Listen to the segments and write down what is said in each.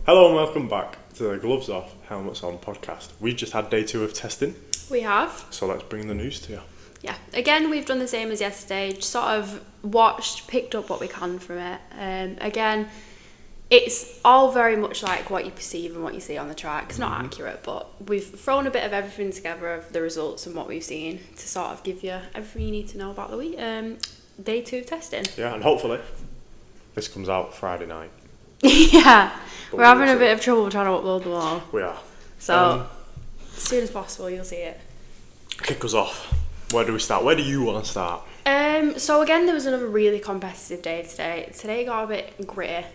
Hello and welcome back to the Gloves Off, Helmets On podcast. We've just had day 2 of testing, We have. so let's bring the news to you. Yeah. Again, we've done the same as yesterday. Just sort of watched, picked up what we can from it. Again, it's all very much like what you perceive and what you see on the track. It's not accurate, but we've thrown a bit of everything together of the results and what we've seen to sort of give you everything you need to know about the week. Day 2 of testing. Yeah, and hopefully this comes out Friday night. Yeah. But We're having we'll a see. bit of trouble trying to upload them all. We are. So, as soon as possible, you'll see it. Kick us off. Where do we start? Where do you want to start? So again, there was another really competitive day today. Today got a bit gritty.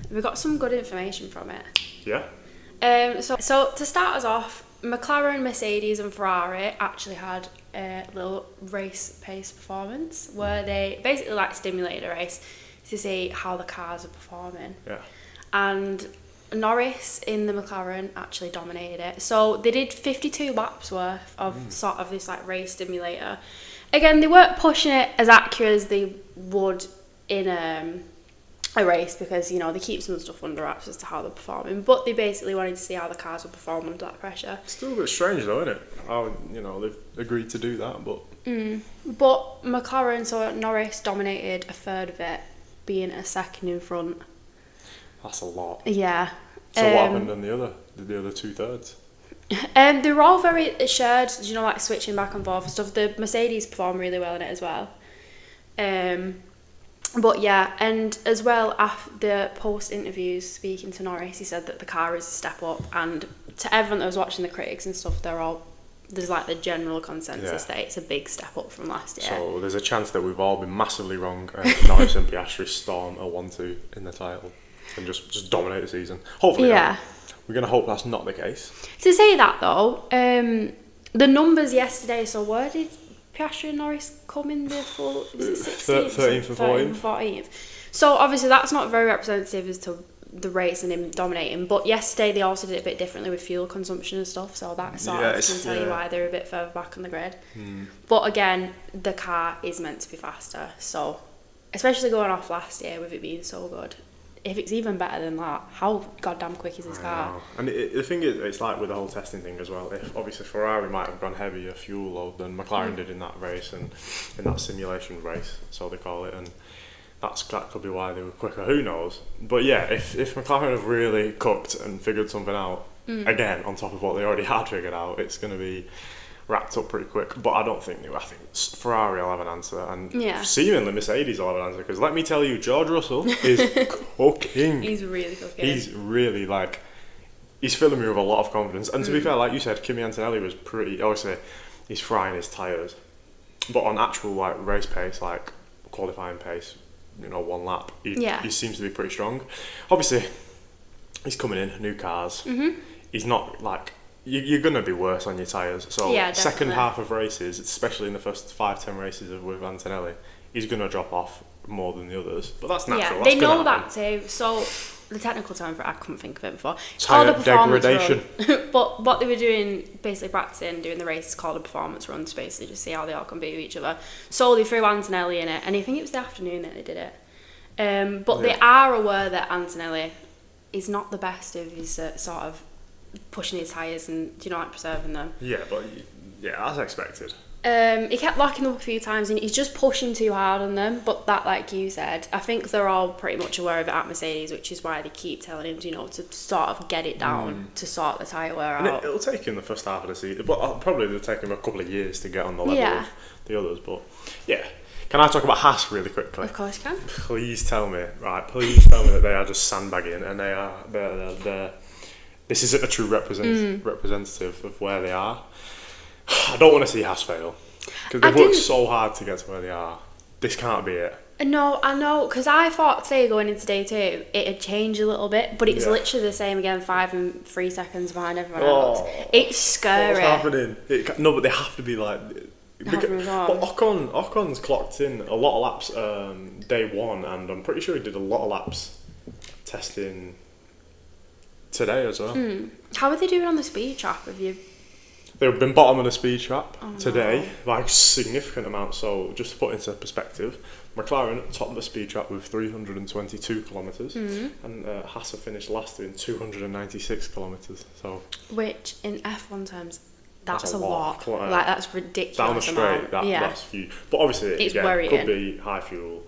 We got some good information from it. Yeah? So to start us off, McLaren, Mercedes and Ferrari actually had a little race pace performance where they basically stimulated a race to see how the cars are performing. Yeah. And Norris in the McLaren actually dominated it. So they did 52 laps worth of sort of this race stimulator. Again, they weren't pushing it as accurate as they would in a race because, they keep some stuff under wraps as to how they're performing. But they basically wanted to see how the cars would perform under that pressure. Still a bit strange though, isn't it? How, they've agreed to do that, but... But McLaren, so Norris dominated a third of it, being a second in front. That's a lot. Yeah. So what happened in the other 2/3? They were all very shared, switching back and forth and stuff. The Mercedes performed really well in it as well. But yeah, and as well, after the post-interviews, speaking to Norris, he said that the car is a step up, and to everyone that was watching, the critics and stuff, there's the general consensus that it's a big step up from last year. So there's a chance that we've all been massively wrong and Norris and Piastri storm a 1-2 in the title and just dominate the season. Hopefully not. We're going to hope that's not the case. To say that though, the numbers yesterday, so where did Piastri and Norris come in the full? Was it 16th? 13th and 14th. So obviously that's not very representative as to the race and him dominating, but yesterday they also did it a bit differently with fuel consumption and stuff, so that sort of can tell you why they're a bit further back on the grid. But again, the car is meant to be faster, so especially going off last year with it being so good, if it's even better than that, how goddamn quick is this car? And the thing is, it's like with the whole testing thing as well, if obviously Ferrari might have gone heavier fuel load than McLaren did in that race and in that simulation race, so they call it, and that could be why they were quicker, who knows. But yeah, if McLaren have really cooked and figured something out, again, on top of what they already had figured out, it's going to be wrapped up pretty quick. But I don't think I think Ferrari will have an answer, and seemingly Mercedes will have an answer, because let me tell you, George Russell is cooking. He's really cooking. He's really he's filling me with a lot of confidence. And to be fair, like you said, Kimi Antonelli was pretty, obviously he's frying his tyres, but on actual race pace, qualifying pace, 1 lap, he seems to be pretty strong. Obviously he's coming in, new cars. He's not you're going to be worse on your tyres, so second half of races, especially in the first 5-10 races with Antonelli, he's going to drop off more than the others, but that's natural. They that's know that too. So the technical term for it, I couldn't think of it before, it's called Tyre a performance degradation. run. But what they were doing, basically practicing doing the race, is called a performance run, to basically just see how they all compete with each other. So they threw Antonelli in it, and I think it was the afternoon that they did it. But they are aware that Antonelli is not the best of his sort of pushing his tyres and preserving them. Yeah, but that's expected. He kept locking them up a few times and he's just pushing too hard on them, but that, like you said, I think they're all pretty much aware of it at Mercedes, which is why they keep telling him to sort of get it down, to sort the tyre wear out. It'll take him the first half of the season, but probably it'll take him a couple of years to get on the level of the others, but yeah. Can I talk about Haas really quickly? Of course you can. Please tell me that they are just sandbagging and they're this isn't a true representative of where they are. I don't want to see Haas fail, because they've worked so hard to get to where they are. This can't be it. No, I know, because I thought today going into day 2 it had changed a little bit, but it's literally the same again, 5 and 3 seconds behind everyone else. It's scary. What's happening? No, but they have to be but Ocon's clocked in a lot of laps day 1, and I'm pretty sure he did a lot of laps testing today as well. How are they doing on the speed trap? They've been bottom of the speed trap today, like significant amount. So just to put into perspective, McLaren top of the speed trap with 322 kilometres, and Haas finished last doing 296 kilometres. So which in F1 terms, that's a lot. Like that's ridiculous. Down the straight, that's huge. But obviously, it's again, worrying. Could be high fuel,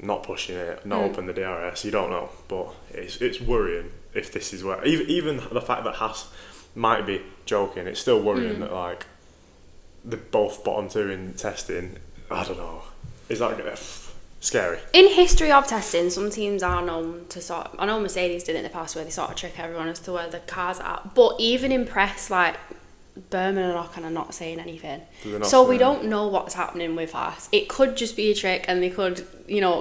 not pushing it, not open the DRS. You don't know, but it's worrying if this is where even the fact that Haas might be joking, it's still worrying that like they're both bottom 2 in testing. I don't know. Is that scary? In history of testing, some teams are known to I know Mercedes did it in the past where they sort of trick everyone as to where the cars are at. But even in press, like Berman and Ocon are not saying anything. So we don't know what's happening with Haas. It could just be a trick and they could,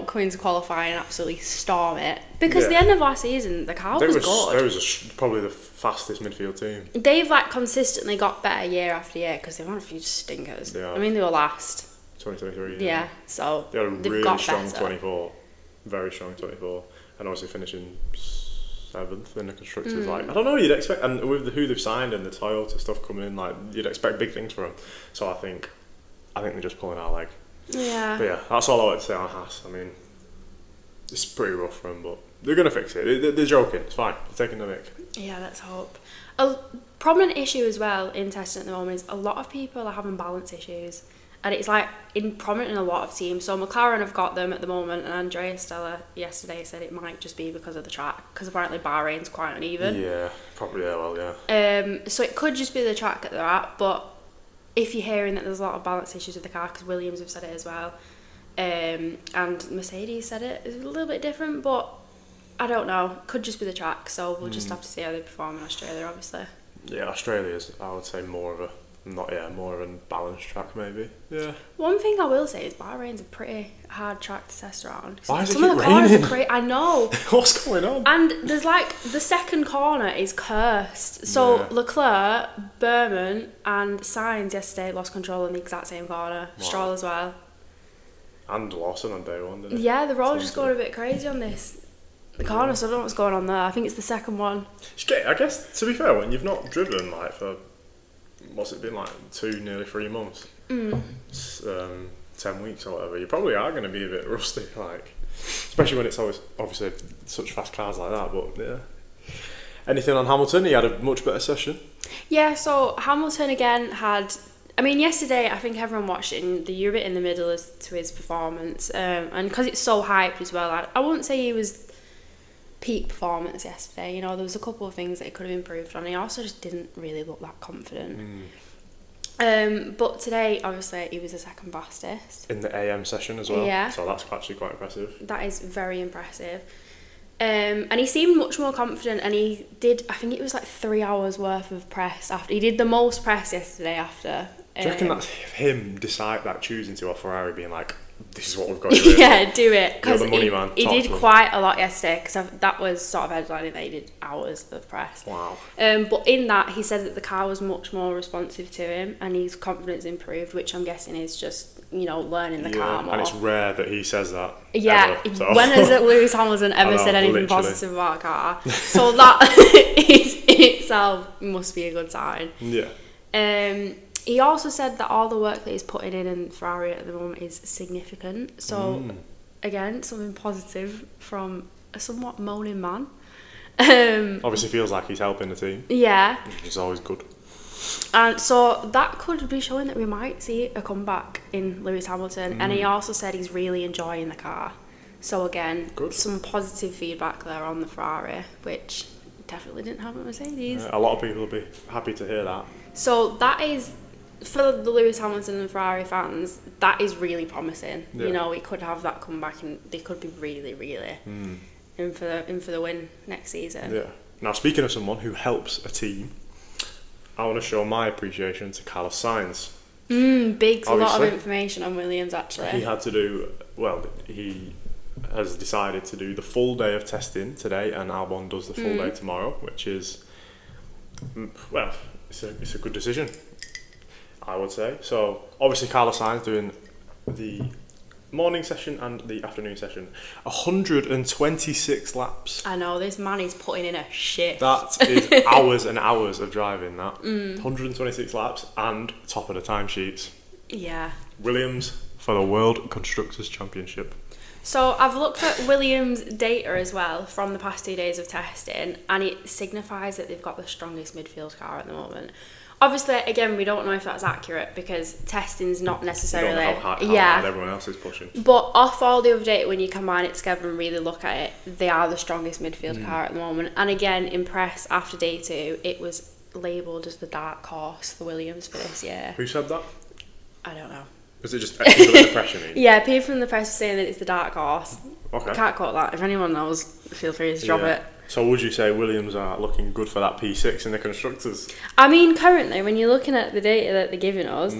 come into qualifying and absolutely storm it. Because the end of last season, the car was good. They was probably the fastest midfield team. They've consistently got better year after year because they've had a few stinkers. I mean, they were last. 2023. Yeah, so they had a really got strong better. 24. Very strong 24. And obviously finishing 7th in the constructors. I don't know, you'd expect, and with who they've signed and the Toyota stuff coming in, you'd expect big things from them. So I think they're just pulling our leg. Yeah. But yeah, that's all I want to say on Haas. I mean, it's pretty rough for them, but they're going to fix it. They're joking. It's fine. They're taking the mick. Yeah, let's hope. A prominent issue as well in testing at the moment is a lot of people are having balance issues. And it's prominent in a lot of teams. So McLaren have got them at the moment, and Andrea Stella yesterday said it might just be because of the track, because apparently Bahrain's quite uneven. Yeah, probably, yeah. So it could just be the track that they're at, but if you're hearing that there's a lot of balance issues with the car, because Williams have said it as well, and Mercedes said it, it's a little bit different, but I don't know. Could just be the track, so we'll just have to see how they perform in Australia, obviously. Yeah, Australia's, I would say, more of a balanced track maybe. Yeah. One thing I will say is Bahrain's a pretty hard track to test around. Why is Some it of the raining? corners are crazy. I know. What's going on? And there's the second corner is cursed. So Leclerc, Berman, and Sainz yesterday lost control in the exact same corner. Wow. Stroll as well. And Lawson on day one, didn't he? Yeah, they're all just going a bit crazy on the corner, so I don't know what's going on there. I think it's the second one. I guess, to be fair, when you've not driven for what's it been, nearly 3 months, 10 weeks or whatever, you probably are going to be a bit rusty, especially when it's always obviously such fast cars like that. But yeah, anything on Hamilton? He had a much better session. Yeah, so Hamilton again had, yesterday I think everyone watched it and you were a bit in the middle as to his performance, and because it's so hyped as well, I wouldn't say he was peak performance yesterday. There was a couple of things that he could have improved on. He also just didn't really look that confident. But today, obviously, he was the second fastest in the AM session as well. Yeah, so that's actually quite impressive. That is very impressive. And he seemed much more confident, and he did, I think it was 3 hours worth of press after. He did the most press yesterday after. Do you reckon that's him choosing to, or Ferrari being this is what we've got to do? Yeah, do it. Because he did them. Quite a lot yesterday, because that was sort of headlining that he did hours of press. Wow. But in that, he said that the car was much more responsive to him and his confidence improved, which I'm guessing is just, learning the car more. And it's rare that he says that. Yeah, ever, so. When has Lewis Hamilton ever said anything positive about a car? So that in itself must be a good sign. Yeah. He also said that all the work that he's putting in Ferrari at the moment is significant. So, again, something positive from a somewhat moaning man. Obviously feels like he's helping the team. Yeah. Which is always good. And so that could be showing that we might see a comeback in Lewis Hamilton. And he also said he's really enjoying the car. So, again, some positive feedback there on the Ferrari, which definitely didn't have at Mercedes. A lot of people will be happy to hear that. So that is, for the Lewis Hamilton and Ferrari fans, that is really promising. Yeah. We could have that comeback and they could be really, really in for the win next season. Yeah. Now, speaking of someone who helps a team, I want to show my appreciation to Carlos Sainz. Big, a lot of information on Williams, actually. He had to do, he has decided to do the full day of testing today, and Albon does the full day tomorrow, which is, it's a good decision, I would say. So obviously Carlos Sainz doing the morning session and the afternoon session. 126 laps. I know, this man is putting in a shift. That is hours and hours of driving, that. 126 laps and top of the timesheets. Yeah. Williams for the World Constructors' Championship. So I've looked at Williams' data as well from the past 2 days of testing, and it signifies that they've got the strongest midfield car at the moment. Obviously, again, we don't know if that's accurate because testing's not necessarily... You don't know how hard everyone else is pushing. But off all the other data, when you combine it together and really look at it, they are the strongest midfield car at the moment. And again, in press after day 2, it was labelled as the dark horse for Williams for this year. Who said that? I don't know. Was it just people in the press, you mean? Yeah, people in the press are saying that it's the dark horse. Okay. Can't quote that. If anyone knows, feel free to drop it. So would you say Williams are looking good for that P6 in the Constructors? I mean, currently, when you're looking at the data that they're giving us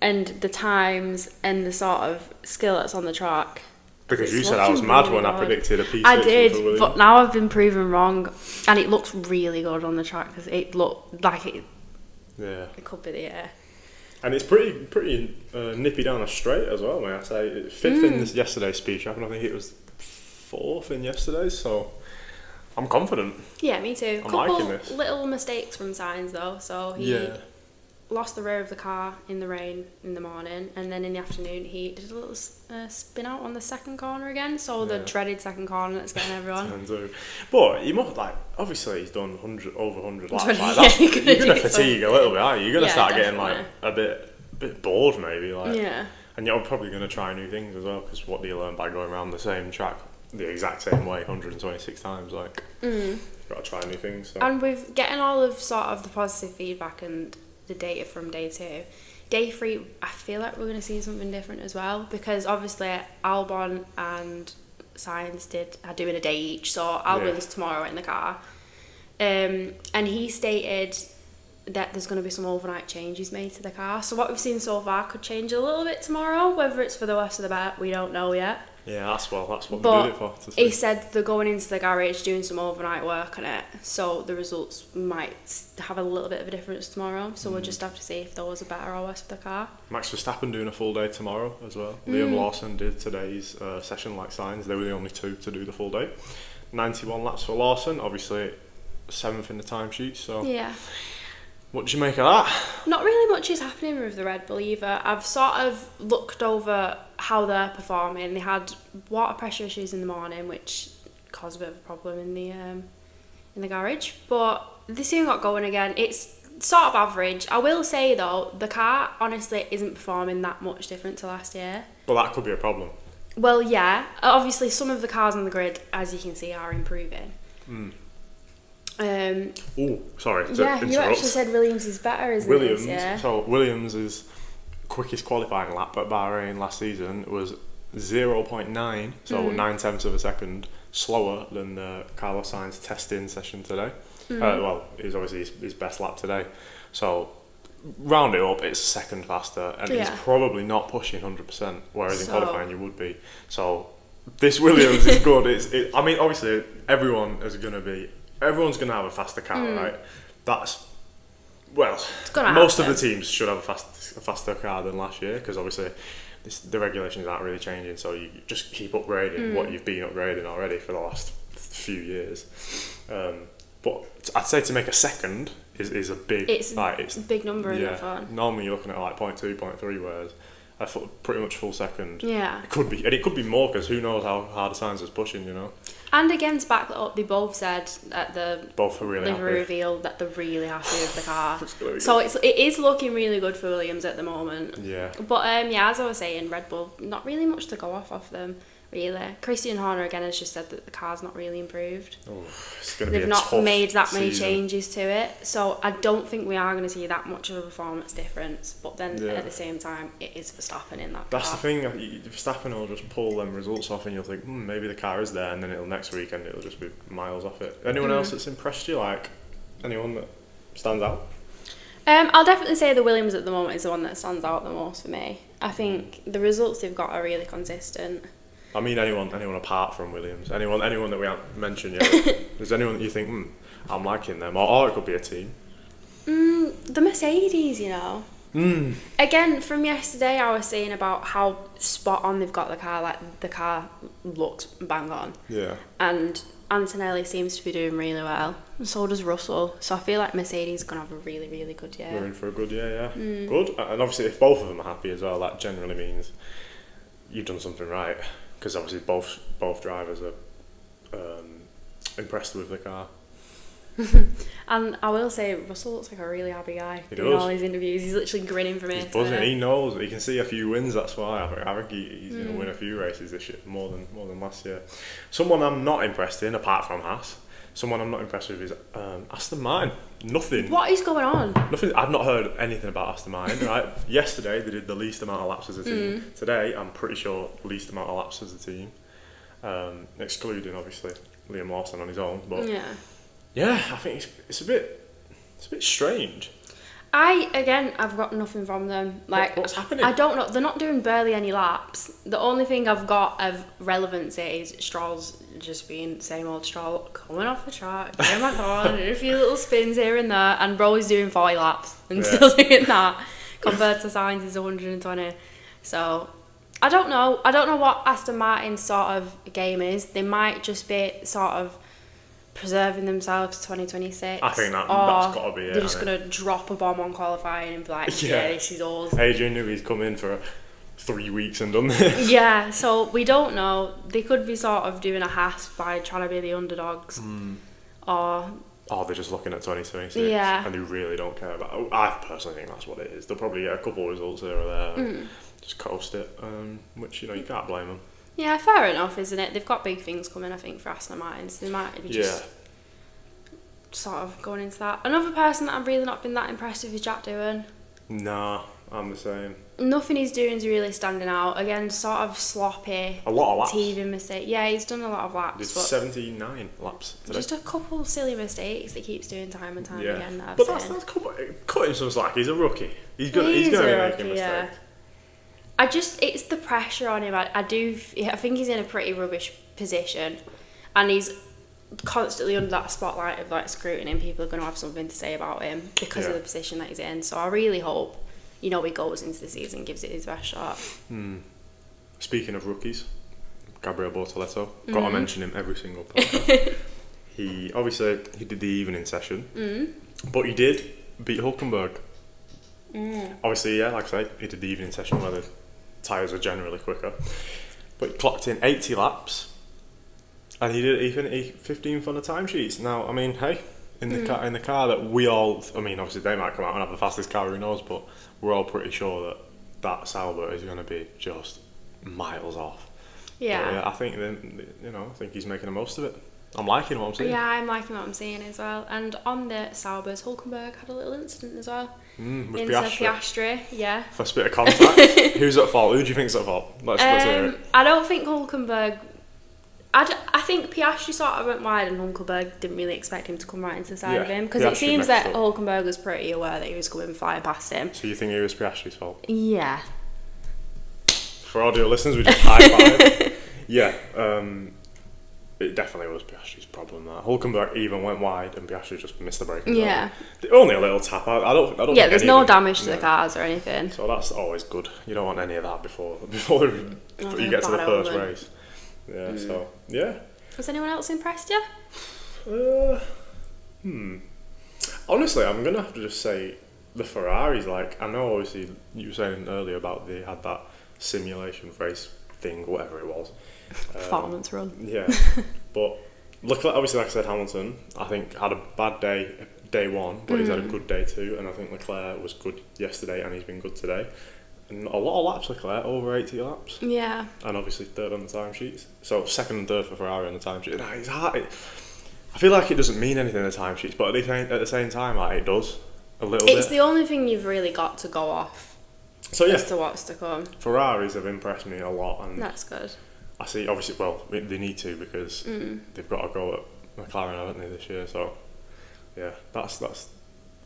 and the times and the sort of skill that's on the track... Because you said I was mad when I predicted a P6 I did, for Williams. but now I've been proven wrong. And it looks really good on the track because it looked like it could be the year. And it's pretty nippy down a straight as well, may I say. Fifth in yesterday's speed trap, and I think it was fourth in yesterday's, so I'm confident. Yeah, me too. I'm Couple liking this. Little mistakes from Sainz though, so he lost the rear of the car in the rain in the morning, and then in the afternoon he did a little spin out on the second corner again, so the dreaded second corner that's getting everyone. But you must, like, obviously he's done over 100 laps. Like, you're going to fatigue a little bit, aren't you? You're going to start definitely. getting like a bit bored maybe. Like, yeah. And you're probably going to try new things as well, because what do you learn by going around the same track the exact same way 126 times? Like, you've got to try new things. So. And with getting all of sort of the positive feedback and the data from day 2, day 3 I feel like we're going to see something different as well, because obviously Albon and Sainz are doing a day each, so Albon's tomorrow in the car, and he stated that there's going to be some overnight changes made to the car, so what we've seen so far could change a little bit tomorrow. Whether it's for the worse or the better, we don't know yet. Yeah, that's what we did it for. He said they're going into the garage doing some overnight work on it, so the results might have a little bit of a difference tomorrow. So we'll just have to see if those are better or worse for the car. Max Verstappen doing a full day tomorrow as well. Liam Lawson did today's session like Sainz. They were the only two to do the full day. 91 laps for Lawson, obviously 7th in the timesheet. So yeah. What did you make of that? Not really much is happening with the Red Bull either. I've sort of looked over how they're performing. They had water pressure issues in the morning, which caused a bit of a problem in the garage. But they soon got going again. It's sort of average. I will say though, the car honestly isn't performing that much different to last year. Well, that could be a problem. Well, yeah. Obviously, some of the cars on the grid, as you can see, are improving. Sorry to yeah, interrupt. you actually said Williams is better, isn't Williams, it? Yeah. So Williams' quickest qualifying lap at Bahrain last season was 0.9, so 9/10 of a second slower than Carlos Sainz testing session today. Well, it was obviously his best lap today. So round it up, it's a second faster, and he's probably not pushing 100%, whereas in qualifying you would be. So this Williams is good. I mean, obviously everyone's going to have a faster car, right? That's, well, most of the teams should have a faster car than last year, because obviously the regulations aren't really changing, so you just keep upgrading what you've been upgrading already for the last few years. But I'd say to make a second is a big... It's a big number in that fun. Normally you're looking at like 0.2, 0.3, whereas pretty much full second. Yeah. It could be more, because who knows how hard Sainz is pushing, you know. And again, to back that up, they both said at the really livery reveal that they're really happy with the car. So it is looking really good for Williams at the moment. Yeah. But as I was saying, Red Bull, not really much to go off them, really. Christian Horner again has just said that the car's not really improved. Oh, it's going to be They've not made that many changes to it, so I don't think we are going to see that much of a performance difference. But then at the same time, it is Verstappen in that That's car. the thing. Verstappen will just pull them results off, and you'll think, maybe the car is there, and then next weekend it'll just be miles off it. Anyone else that's impressed you? Like anyone that stands out? I'll definitely say the Williams at the moment is the one that stands out the most for me. I think the results they've got are really consistent. I mean, anyone apart from Williams, anyone that we haven't mentioned yet. Is anyone that you think, I'm liking them, or it could be a team? The Mercedes, you know. Again, from yesterday, I was saying about how spot on they've got the car. Like, the car looks bang on. Yeah. And Antonelli seems to be doing really well. And so does Russell. So I feel like Mercedes is going to have a really, really good year. We're in for a good year, yeah. Good. And obviously, if both of them are happy as well, that generally means you've done something right. Because obviously, both drivers are impressed with the car. And I will say, Russell looks like a really happy guy He doing does. all his interviews. He's literally grinning from ear He's to buzzing. ear. He knows. He can see a few wins. That's why I think he's going to win a few races this year, more than last year. Someone I'm not impressed in, apart from Haas. Someone I'm not impressed with is Aston Martin. Nothing. What is going on? Nothing. I've not heard anything about Aston Martin. Right. Yesterday they did the least amount of laps as a team. Today I'm pretty sure least amount of laps as a team, excluding obviously Liam Lawson on his own. But yeah, I think it's a bit strange. I've got nothing from them. Like, What's happening? I don't know. They're not doing barely any laps. The only thing I've got of relevance is Stroll's just being same old Stroll, coming off the track, getting back on, doing a few little spins here and there, and Broly's doing 40 laps and still doing that, compared to Sainz's 120. So, I don't know. I don't know what Aston Martin's sort of game is. They might just be sort of preserving themselves to 2026. I think that's got to be it. They're just going to drop a bomb on qualifying and be like, yeah, this is ours. Adrian knew he's come in for 3 weeks and done this. Yeah, so we don't know. They could be sort of doing a Haas by trying to be the underdogs. Or they're just looking at 2026 and they really don't care about it. I personally think that's what it is. They'll probably get a couple of results here or there and just coast it, which, you can't blame them. Yeah, fair enough, isn't it? They've got big things coming, I think, for Aston Martin, so they might be just sort of going into that. Another person that I've really not been that impressed with is Jack Doohan. Nah, I'm the same. Nothing he's doing is really standing out. Again, sort of sloppy. A lot of laps. Teething mistake. Yeah, he's done a lot of laps. Did 79 laps today. Just a couple silly mistakes that he keeps doing time and time again. But that's cut him some slack. He's a rookie. He's going to be making mistakes. Yeah. It's the pressure on him. I think he's in a pretty rubbish position, and he's constantly under that spotlight of like scrutiny, and people are going to have something to say about him because of the position that he's in. So I really hope, he goes into the season, gives it his best shot. Speaking of rookies, Gabriel Bortoleto, got to mention him every single podcast. He did the evening session, but he did beat Hulkenberg. Obviously, like I say, he did the evening session where the tyres are generally quicker, but he clocked in 80 laps, and he finished 15th on the timesheets. Now, I mean, hey, in the car that we all, I mean, obviously they might come out and have the fastest car, who knows, but we're all pretty sure that Sauber is going to be just miles off. Yeah, I think I think he's making the most of it. I'm liking what I'm seeing. Yeah, I'm liking what I'm seeing as well. And on the Saubers, Hulkenberg had a little incident as well. With Piastri, yeah. First bit of contact. Who's at fault? Who do you think's at fault? Let's hear it. I don't think Hulkenberg. I think Piastri sort of went wide, and Hulkenberg didn't really expect him to come right into the side of him, because it seems that Hulkenberg was pretty aware that he was going flying past him. So you think it was Piastri's fault? Yeah. For audio listeners, we just high five. Yeah. It definitely was Piastri's problem. That Hulkenberg even went wide, and Piastri just missed the break. Yeah. Only a little tap. I don't. Yeah, there's no damage to the cars or anything. So that's always good. You don't want any of that before you get to the first race. Yeah. So yeah. Was anyone else impressed you? Honestly, I'm gonna have to just say the Ferraris. Like, I know, obviously, you were saying earlier about they had that simulation race thing, whatever it was. Performance run. Yeah, but Leclerc, obviously, like I said, Hamilton, I think had a bad day one, but he's had a good day too, and I think Leclerc was good yesterday, and he's been good today. And a lot of laps, Leclerc, over 80 laps. Yeah. And obviously third on the timesheets. So second and third for Ferrari on the timesheet. Nah, it's hard. I feel like it doesn't mean anything in the timesheets, but at the same time, like, it does a little bit. It's the only thing you've really got to go off. So yeah, as to what's to come. Ferraris have impressed me a lot, and that's good. I see. Obviously, well, they need to, because they've got to go at McLaren, haven't they, this year? So yeah, that's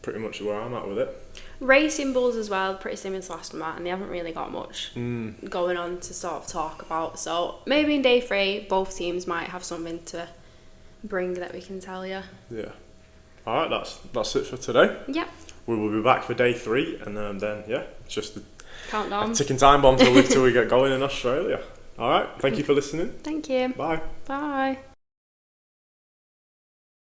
pretty much where I'm at with it. Racing Bulls as well, pretty similar to Aston Martin. They haven't really got much going on to sort of talk about. So maybe in day 3, both teams might have something to bring that we can tell you. Yeah. All right, that's it for today. Yeah. we will be back for day 3, and then it's just countdown, a ticking time bomb till we get going in Australia. All right, thank you for listening. Thank you. Bye. Bye.